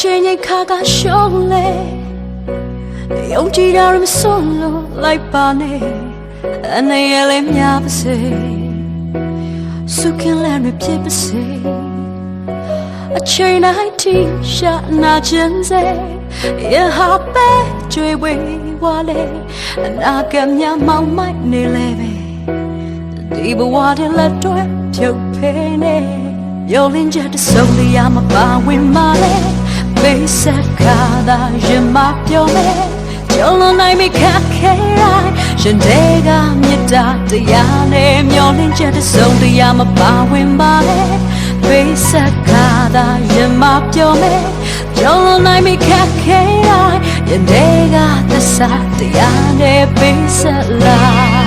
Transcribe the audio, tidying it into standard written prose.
ချိန်ရိတ်ခါကရှုံးလေယုံကြည်တာမဆုံးလို့လိုက်ပါနေအနေရလေးများပါစေစုခင်လည်းမဖြစ်ပါစေအချိန်တိုင်းထိရှာနာခြင်းစေရဟာပဲကြွေဝေးဝါလေအနာကများမောင်မိုက်နေလေပဲဒီဘဝတည်းလက်တွဲဖြုတ်ဖေးနေရောလင်းချက်တစုံလျာမပါဝင်ပါလေပိစခါသာရင်မပြောမဲကျုံလုံးနိုင်မိခက်ခဲတိုင်းရှင်တဲ့ကမြတ်တာတရားနဲ့မျောလင်းချက်တစုံလျာမပါဝင်ပါလေပိစခါသာရင်မပြောမဲကျုံလုံးနိုင်မိခက်ခဲတိုင်းရင်တဲ့ကသစ္စာတရားနဲ့ပိစလာ